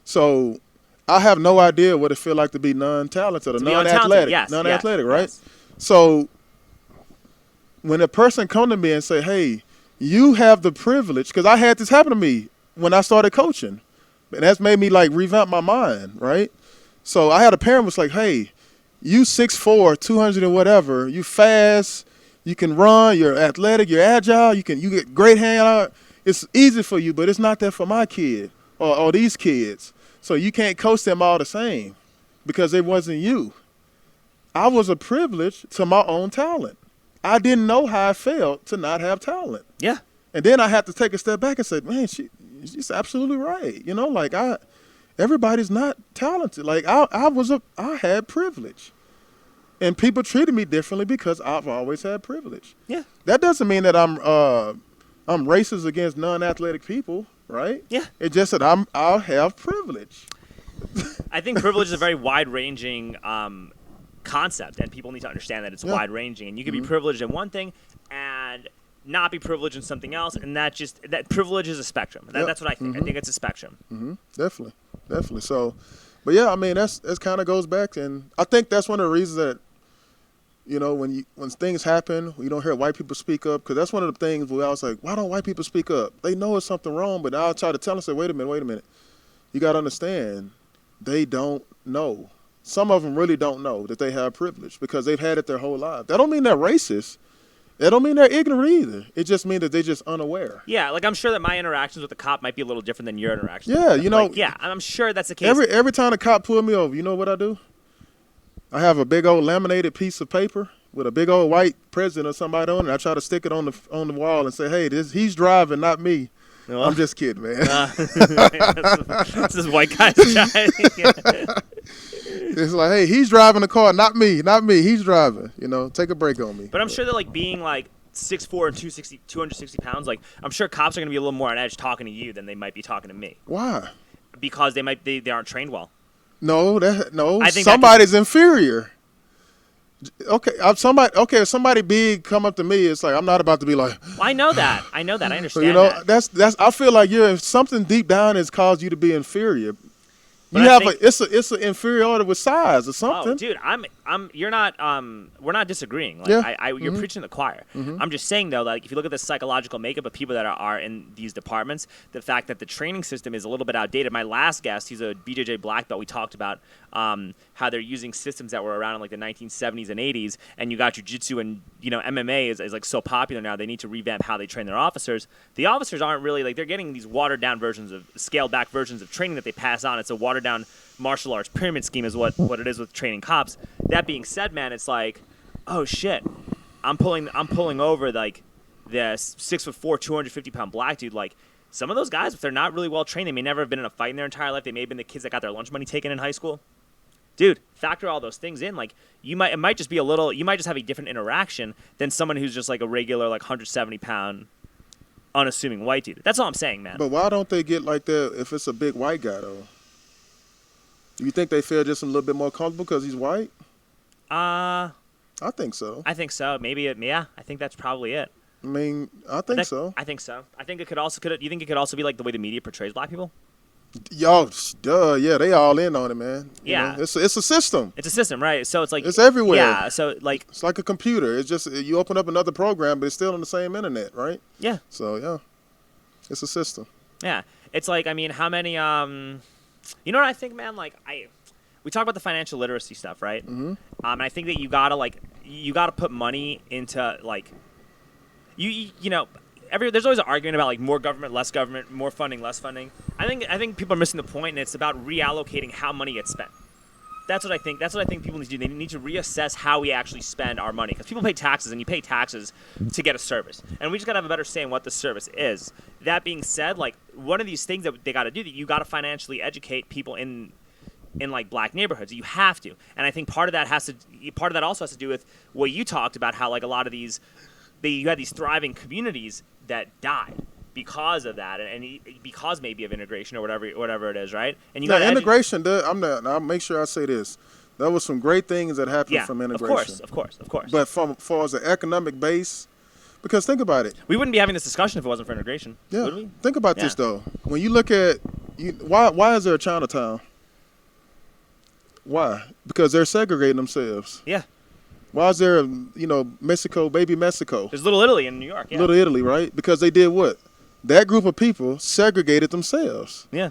So I have no idea what it feel like to be non-talented or non-athletic. Non-athletic, right? Yes. So when a person come to me and say, hey, you have the privilege, because I had this happen to me when I started coaching. And that's made me like revamp my mind, right? So I had a parent was like, hey, you 6'4", 200 and whatever, you fast, you can run, you're athletic, you're agile, you get great hand. It's easy for you, but it's not that for my kid or these kids. So you can't coach them all the same because it wasn't you. I was a privilege to my own talent. I didn't know how I felt to not have talent. Yeah. And then I had to take a step back and say, man, she's absolutely right. Everybody's not talented. Like I had privilege. And people treated me differently because I've always had privilege. Yeah. That doesn't mean that I'm racist against non-athletic people. Right? Yeah. It's just that I'll have privilege. I think privilege is a very wide-ranging concept, and people need to understand that it's wide-ranging. And you can be privileged in one thing and not be privileged in something else, and that privilege is a spectrum. That's what I think. I think it's a spectrum. Definitely. So, but yeah, I mean that's kind of goes back, and I think that's one of the reasons that when things happen, you don't hear white people speak up, because that's one of the things where I was like, why don't white people speak up? They know it's something wrong, but I'll try to tell them, say, wait a minute. You got to understand, they don't know. Some of them really don't know that they have privilege because they've had it their whole life. That don't mean they're racist. That don't mean they're ignorant either. It just means that they're just unaware. Yeah, like I'm sure that my interactions with the cop might be a little different than your interactions. Yeah, I'm sure that's the case. Every time the cop pulled me over, you know what I do? I have a big old laminated piece of paper with a big old white president or somebody on it. I try to stick it on the wall and say, hey, he's driving, not me. Well, I'm just kidding, man. This is white guys driving. It's like, hey, he's driving the car, not me. He's driving. Take a break on me. But I'm sure that being 6'4" and 260 pounds, I'm sure cops are going to be a little more on edge talking to you than they might be talking to me. Why? Because they aren't trained well. No. I think somebody's inferior. Okay, if somebody big come up to me, it's like I'm not about to be like. Well, I know that. I understand. So, that's. I feel like something deep down has caused you to be inferior. But It's an inferiority with size or something. Oh, dude, you're not. We're not disagreeing. You're preaching to the choir. I'm just saying though, if you look at the psychological makeup of people that are in these departments, the fact that the training system is a little bit outdated. My last guest, he's a BJJ black belt. We talked about how they're using systems that were around in the 1970s and 80s, and you got jiu-jitsu and MMA is so popular now. They need to revamp how they train their officers. The officers aren't really they're getting these watered down versions of scaled back versions of training that they pass on. It's a watered down martial arts pyramid scheme is what it is with training cops. That being said, man, it's like, oh shit, I'm pulling over the 6'4", 250-pound black dude, like some of those guys, if they're not really well trained, they may never have been in a fight in their entire life. They may have been the kids that got their lunch money taken in high school. Dude, factor all those things in. Like you might just have a different interaction than someone who's just like a regular like 170-pound unassuming white dude. That's all I'm saying, man. But why don't they get like that if it's a big white guy though? You think they feel just a little bit more comfortable because he's white? I think so. I think so. Maybe I think that's probably it. I mean, I think so. I think so. I think it could also you think it could also be like the way the media portrays black people? Y'all, duh, yeah, they all in on it, man. Yeah, it's a system. It's a system, right? So it's like it's everywhere. Yeah, so like it's like a computer. It's just you open up another program, but it's still on the same internet, right? Yeah. So yeah, it's a system. Yeah, it's like I mean, how many? You know what I think, man? Like we talk about the financial literacy stuff, right? Mm-hmm. And I think that you gotta put money into like you know. There's always an argument about like more government, less government, more funding, less funding. I think people are missing the point, and it's about reallocating how money gets spent. That's what I think. That's what I think people need to do. They need to reassess how we actually spend our money, because people pay taxes, and you pay taxes to get a service, and we just gotta have a better say in what the service is. That being said, like one of these things that they gotta do, that you gotta financially educate people in like black neighborhoods. You have to, and I think part of that also has to do with what you talked about, how like a lot of these. You had these thriving communities that died because of that, and because maybe of integration or whatever it is, right? And integration. I'll make sure I say this. There was some great things that happened from integration. Of course. But from far as the economic base, because think about it. We wouldn't be having this discussion if it wasn't for integration. Yeah. Would we? Think about this though. When you look at why is there a Chinatown? Why? Because they're segregating themselves. Yeah. Why is there, Mexico, baby Mexico? There's Little Italy in New York, yeah. Little Italy, right? Because they did what? That group of people segregated themselves. Yeah.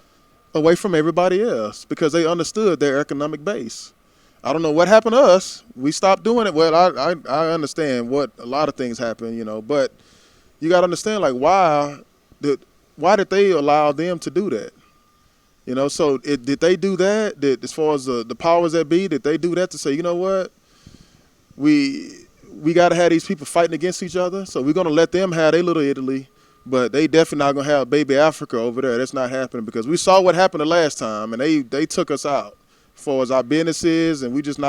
Away from everybody else because they understood their economic base. I don't know what happened to us. We stopped doing it. Well, I understand what a lot of things happen, but you got to understand, like, why did they allow them to do that? So did they do that? As far as the powers that be, did they do that to say, you know what? We got to have these people fighting against each other, so we're going to let them have their little Italy, but they definitely not going to have baby Africa over there. That's not happening because we saw what happened the last time, and they took us out as far as our businesses, and they just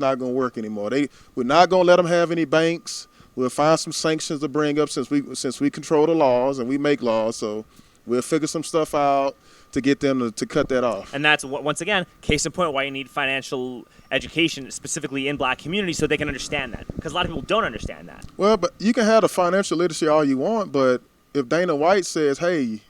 not going to work anymore. We're not going to let them have any banks. We'll find some sanctions to bring up since we control the laws and we make laws, so we'll figure some stuff out to get them to cut that off. And that's, once again, case in point why you need financial education, specifically in black communities, so they can understand that. Because a lot of people don't understand that. Well, but you can have the financial literacy all you want, but if Dana White says, hey,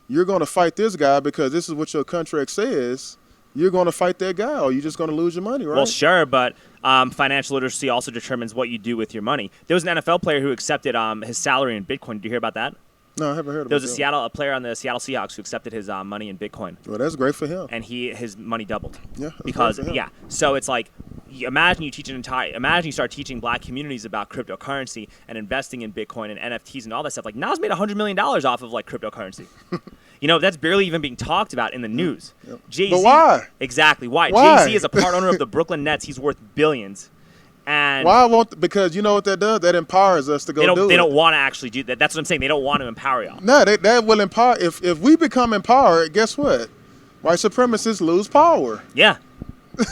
you're going to fight this guy because this is what your contract says, you're going to fight that guy or you're just going to lose your money, right? Well, sure, but financial literacy also determines what you do with your money. There was an NFL player who accepted his salary in Bitcoin. Did you hear about that? No, I haven't heard about that. There was a player on the Seattle Seahawks who accepted his money in Bitcoin. Well, that's great for him. And his money doubled. Yeah, because so it's like, imagine you start teaching black communities about cryptocurrency and investing in Bitcoin and NFTs and all that stuff. Like Nas made $100 million off of like cryptocurrency. That's barely even being talked about in the news. Yep. Jay-Z, but why? Exactly. Why? Jay-Z is a part owner of the Brooklyn Nets. He's worth billions. And why won't? Because you know what that does? That empowers us to go do it. They don't want to actually do that. That's what I'm saying. They don't want to empower y'all. No, that will empower. If we become empowered, guess what? White supremacists lose power. Yeah.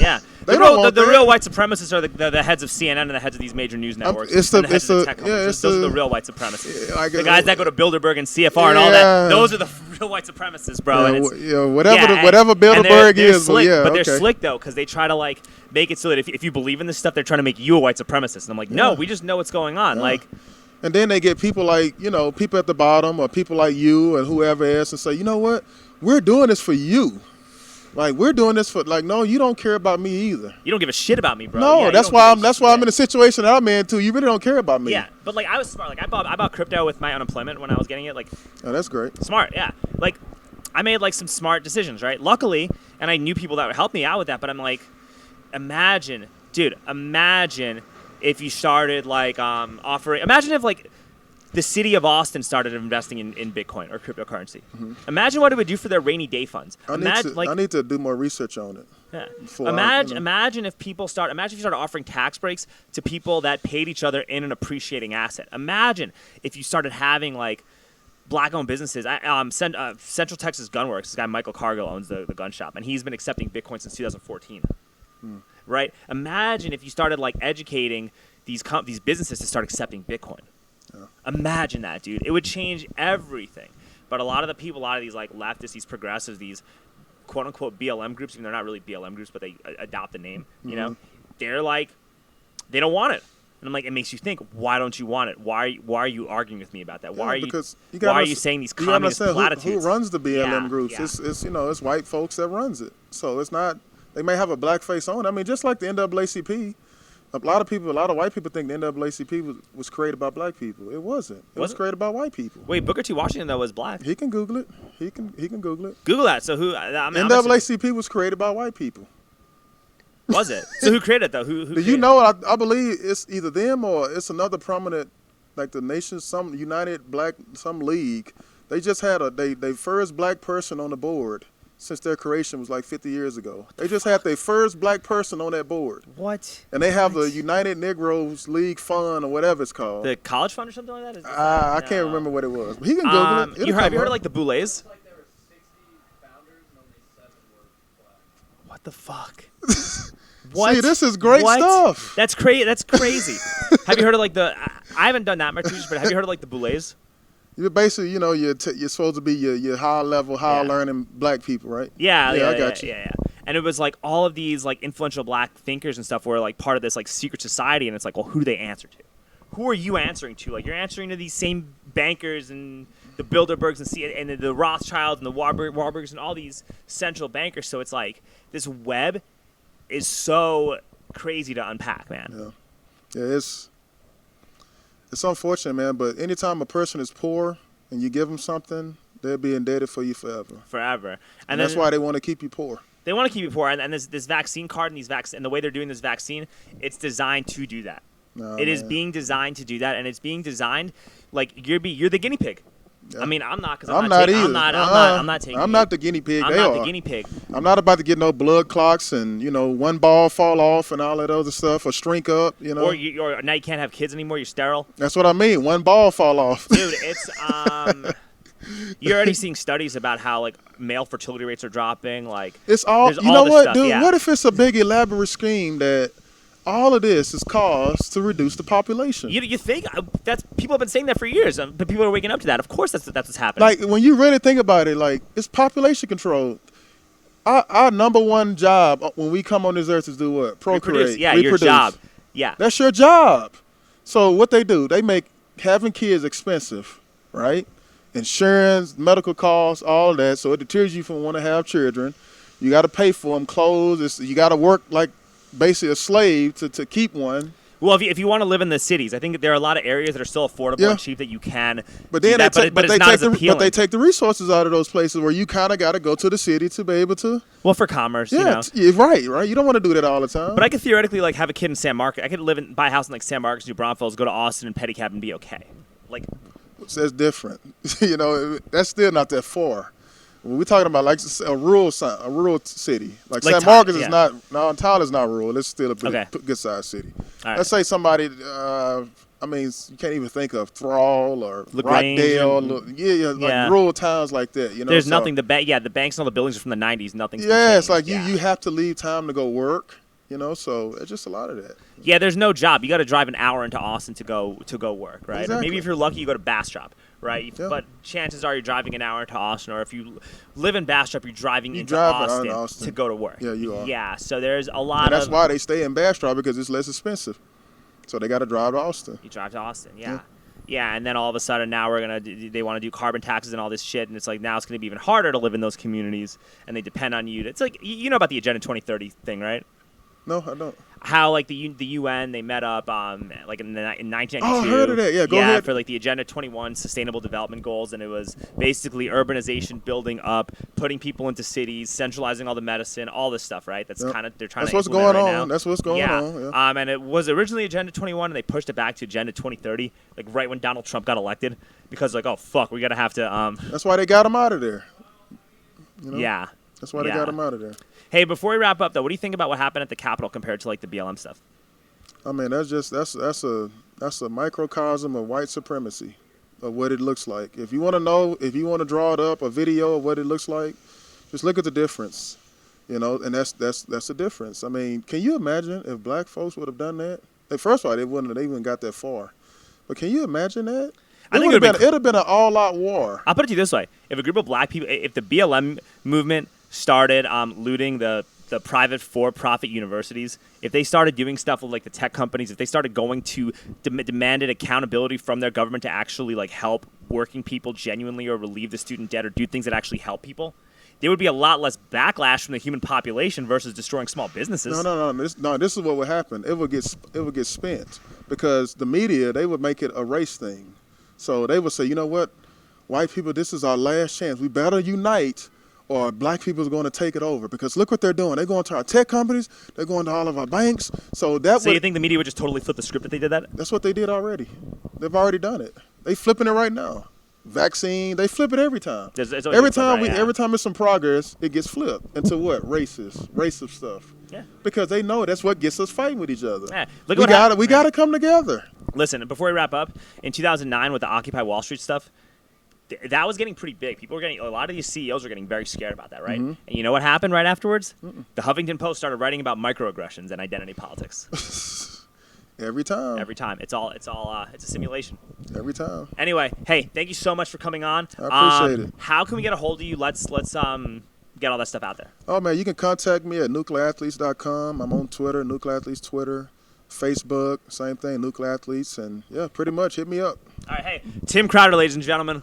Yeah. The real white supremacists are the heads of CNN and the heads of these major news networks. Those are the real white supremacists. The guys that go to Bilderberg and CFR and all that. Those are the real white supremacists, bro. Whatever Bilderberg is. Slick, but they're slick though, because they try to like make it so that if you believe in this stuff, they're trying to make you a white supremacist. And I'm like, no, we just know what's going on. Like. And then they get people like, people at the bottom or people like you and whoever else and say, you know what? We're doing this for you. Like, we're doing this for, like, no, you don't care about me either. You don't give a shit about me, bro. No, yeah, that's why I'm in the situation that I'm in, too. You really don't care about me. Yeah, but, like, I was smart. Like, I bought crypto with my unemployment when I was getting it. Like, oh, that's great. Smart, yeah. Like, I made, like, some smart decisions, right? Luckily, and I knew people that would help me out with that, but I'm like, imagine if you started, like, imagine if, like, the city of Austin started investing in Bitcoin or cryptocurrency. Mm-hmm. Imagine what it would do for their rainy day funds. I need to do more research on it. Yeah. For Imagine if you started offering tax breaks to people that paid each other in an appreciating asset. Imagine if you started having like black-owned businesses. Central Texas Gunworks. This guy Michael Cargill owns the gun shop, and he's been accepting Bitcoin since 2014. Right? Imagine if you started like educating these businesses to start accepting Bitcoin. Yeah. Imagine that, dude. It would change everything. But a lot of these like leftists, these progressives, these quote-unquote BLM groups, even though they're not really BLM groups, but they adopt the name, you know, they're like, they don't want it. And I'm like, it makes you think, why don't you want it? Why are you arguing with me about that? Why are you saying these communist platitudes? Who runs the BLM groups? Yeah. It's white folks that runs it. So it's not, they may have a black face on it. I mean, just like the NAACP, a lot of white people think the NAACP was created by black people. It wasn't. It was created by white people. Wait, Booker T. Washington, though, was black. He can Google it. He can Google it. Google that. So who? NAACP was created by white people. Was it? So who created it, though? Who Do you know? I believe it's either them or it's another prominent, like the nation, some United Black, some league. They just had they first black person on the board since their creation was like 50 years ago. They just had their first black person on that board. What? And they have the United Negroes League Fund or whatever it's called. The college fund or something like that? I can't remember what it was. But he can Google it. Have you heard of like the Boulets? Like there were 60 founders and only 7 were black. What the fuck? What? See, this is great stuff. That's crazy. That's crazy. Have you heard of like I haven't done that much research, but have you heard of like the Boulets? You're basically, you're supposed to be your high level, high learning black people, right? Yeah, I got you. Yeah. And it was like all of these like influential black thinkers and stuff were like part of this like secret society, and it's like, well, who do they answer to? Who are you answering to? Like you're answering to these same bankers and the Bilderbergs and the Rothschilds and the Warburgs and all these central bankers. So it's like this web is so crazy to unpack, man. Yeah, it's unfortunate, man, but anytime a person is poor and you give them something, they'll be indebted for you forever. And that's why they want to keep you poor. They want to keep you poor, and this vaccine card and the way they're doing this vaccine, it's designed to do that. It is being designed to do that, and it's being designed like you're the guinea pig. Yeah. I mean, I'm not because I'm not either. I'm not taking. I'm not the guinea pig. I'm not the guinea pig. I'm not about to get no blood clots and one ball fall off and all that other stuff or shrink up. Or now you can't have kids anymore. You're sterile. That's what I mean. One ball fall off. Dude, it's you're already seeing studies about how like male fertility rates are dropping. Like it's all. You know what, dude? Yeah. What if it's a big elaborate scheme that all of this is caused to reduce the population? You think that's people have been saying that for years, but people are waking up to that. Of course, that's what's happening. Like when you really think about it, like it's population control. Our number one job when we come on this earth is do what? Procreate. Yeah, reproduce. Your job. Yeah, that's your job. So what they do, they make having kids expensive, right? Insurance, medical costs, all of that. So it deters you from wanting to have children. You got to pay for them, clothes. You got to work like basically a slave to keep one. Well, if you want to live in the cities, I think that there are a lot of areas that are still affordable and cheap that you can. But then they take the resources out of those places where you kind of got to go to the city to be able to. Well, for commerce, right. You don't want to do that all the time. But I could theoretically like have a kid in San Marcos. I could buy a house in like San Marcos, New Braunfels, go to Austin and Pedicab and be okay. Like, that's different. That's still not that far. When we're talking about like a rural city, like San Marcos is not. No, Tyler's not rural. It's still a good sized city. Right. Let's say somebody. You can't even think of Thrall or LaGrange Rockdale. Rural towns like that. There's nothing. The banks and all the buildings are from the '90s. Nothing's it's like you have to leave time to go work. So it's just a lot of that. Yeah, there's no job. You got to drive an hour into Austin to go work, right? Exactly. Or maybe if you're lucky, you go to Bastrop, right? Yeah. But chances are you're driving an hour into Austin, or if you live in Bastrop, you're driving into Austin to go to work. Yeah, you are. Yeah, so there's a lot that's why they stay in Bastrop because it's less expensive. So they got to drive to Austin. You drive to Austin, yeah. Yeah, and then all of a sudden now they want to do carbon taxes and all this shit, and it's like now it's going to be even harder to live in those communities, and they depend on you. It's like you know about the Agenda 2030 thing, right? No, I don't. How like the UN they met up like in 1992. Oh, I heard of that. Yeah, go ahead. For like the Agenda 21 Sustainable Development Goals, and it was basically urbanization, building up, putting people into cities, centralizing all the medicine, all this stuff, right? That's kind of they're trying to implement right now. That's what's going on. Yeah. And it was originally Agenda 21, and they pushed it back to Agenda 2030, like right when Donald Trump got elected, because like oh fuck, we gotta have to. That's why they got him out of there. Yeah. That's why they got him out of there. Hey, before we wrap up, though, what do you think about what happened at the Capitol compared to like the BLM stuff? I mean, that's a microcosm of white supremacy, of what it looks like. If you want to know, if you want to draw it up, a video of what it looks like, just look at the difference, you know, and that's the difference. I mean, can you imagine if black folks would have done that? First of all, they wouldn't have even got that far. But can you imagine that? I think it would have been an all-out war. I'll put it to you this way: if a group of black people, if the BLM movement started looting the private for-profit universities, if they started doing stuff with like the tech companies, if they started going to demanded accountability from their government to actually like help working people genuinely or relieve the student debt or do things that actually help people, there would be a lot less backlash from the human population versus destroying small businesses. No. This is what would happen. It would get spent because the media, they would make it a race thing. So they would say, you know what, white people, this is our last chance. We better unite, or black people are going to take it over. Because look what they're doing. They're going to our tech companies. They're going to all of our banks. So you think the media would just totally flip the script if they did that? That's what they did already. They've already done it. They flipping it right now. Vaccine, they flip it every time. Every time there's some progress, it gets flipped into what? Racist stuff. Yeah. Because they know that's what gets us fighting with each other. Yeah. We got to come together. Listen, before we wrap up, in 2009 with the Occupy Wall Street stuff, that was getting pretty big. A lot of these CEOs were getting very scared about that, right? Mm-hmm. And you know what happened right afterwards? The Huffington Post started writing about microaggressions and identity politics. Every time. It's a simulation. Every time. Anyway, hey, thank you so much for coming on. I appreciate it. How can we get a hold of you? Let's get all that stuff out there. Oh man, you can contact me at nuclearathletes.com. I'm on Twitter, nuclearathletes Twitter, Facebook, same thing, nuclearathletes, and yeah, pretty much hit me up. All right, hey, Tim Crowder, ladies and gentlemen.